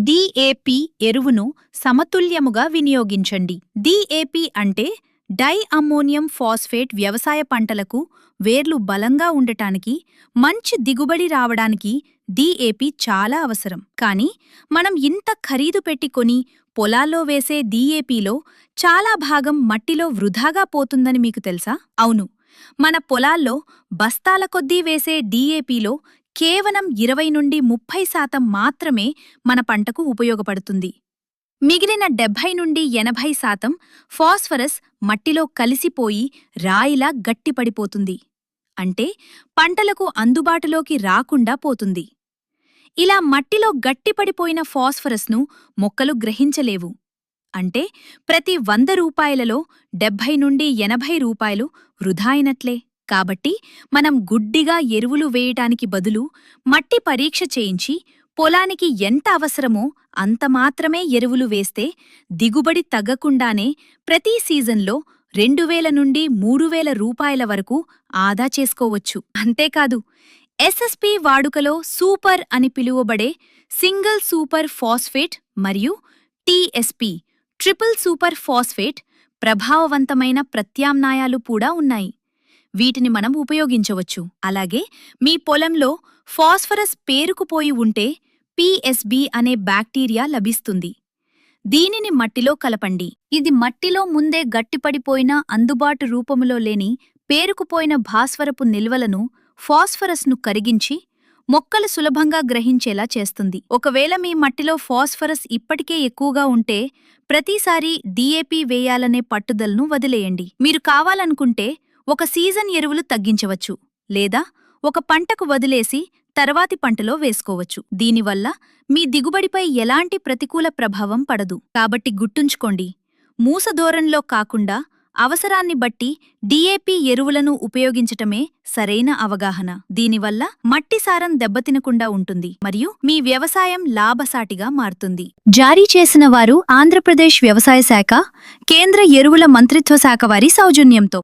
DAP ఎరువును సమతుల్యముగా వినియోగించండి. DAP అంటే di ammonium phosphate. వ్యవసాయ పంటలకు వేర్లు బలంగా ఉండటానికి, మంచి దిగుబడి రావడానికి డిఏపి చాలా అవసరం. కానీ మనం ఇంత ఖరీదు పెట్టి కొని పొలాల్లో వేసే డిఏపిలో చాలా భాగం మట్టిలో వృధాగా పోతుందని మీకు తెలుసా? అవును, మన పొలాల్లో బస్తాల కొద్దీ వేసే డిఏపిలో కేవలం 20–30% మాత్రమే మన పంటకు ఉపయోగపడుతుంది. మిగిలిన 70–80% ఫాస్ఫరస్ మట్టిలో కలిసిపోయి రాయిలా గట్టిపడిపోతుంది. అంటే పంటలకు అందుబాటులోకి రాకుండా పోతుంది. ఇలా మట్టిలో గట్టిపడిపోయిన ఫాస్ఫరస్ను మొక్కలు గ్రహించలేవు. అంటే ప్రతి 100 రూపాయలలో 70–80 రూపాయలు వృధా అయినట్లే. కాబట్టి మనం గుడ్డిగా ఎరువులు వేయటానికి బదులు మట్టి పరీక్ష చేయించి పొలానికి ఎంత అవసరమో అంత మాత్రమే ఎరువులు వేస్తే దిగుబడి తగ్గకుండానే ప్రతి సీజన్లో 2000–3000 రూపాయల వరకు ఆదా చేసుకోవచ్చు. అంతేకాదు, ఎస్ఎస్పి వాడుకలో సూపర్ అని పిలువబడే సింగిల్ సూపర్ ఫాస్ఫేట్ మరియు టీఎస్పి ట్రిపుల్ సూపర్ ఫాస్ఫేట్ ప్రభావవంతమైన ప్రత్యామ్నాయాలు కూడా ఉన్నాయి. వీటిని మనం ఉపయోగించవచ్చు. అలాగే మీ పొలంలో ఫాస్ఫరస్ పేరుకుపోయి ఉంటే పిఎస్బి అనే బ్యాక్టీరియా లభిస్తుంది. దీనిని మట్టిలో కలపండి. ఇది మట్టిలో ముందే గట్టిపడిపోయిన అందుబాటు రూపములో లేని పేరుకుపోయిన భాస్వరపు నిల్వలను ఫాస్ఫరస్ను కరిగించి మొక్కలు సులభంగా గ్రహించేలా చేస్తుంది. ఒకవేళ మీ మట్టిలో ఫాస్ఫరస్ ఇప్పటికే ఎక్కువగా ఉంటే ప్రతిసారి డిఏపి వేయాలనే పట్టుదలను వదిలేయండి. మీరు కావాలనుకుంటే ఒక సీజన్ ఎరువులు తగ్గించవచ్చు, లేదా ఒక పంటకు వదిలేసి తర్వాతి పంటలో వేసుకోవచ్చు. దీనివల్ల మీ దిగుబడిపై ఎలాంటి ప్రతికూల ప్రభావం పడదు. కాబట్టి గుర్తుంచుకోండి, మూసధోరణిలో కాకుండా అవసరాన్ని బట్టి డిఏపి ఎరువులను ఉపయోగించటమే సరైన అవగాహన. దీనివల్ల మట్టి సారం దెబ్బతినకుండా ఉంటుంది మరియు మీ వ్యవసాయం లాభసాటిగా మారుతుంది. జారీ చేసిన వారు ఆంధ్రప్రదేశ్ వ్యవసాయ శాఖ, కేంద్ర ఎరువుల మంత్రిత్వ శాఖ వారి సౌజన్యంతో.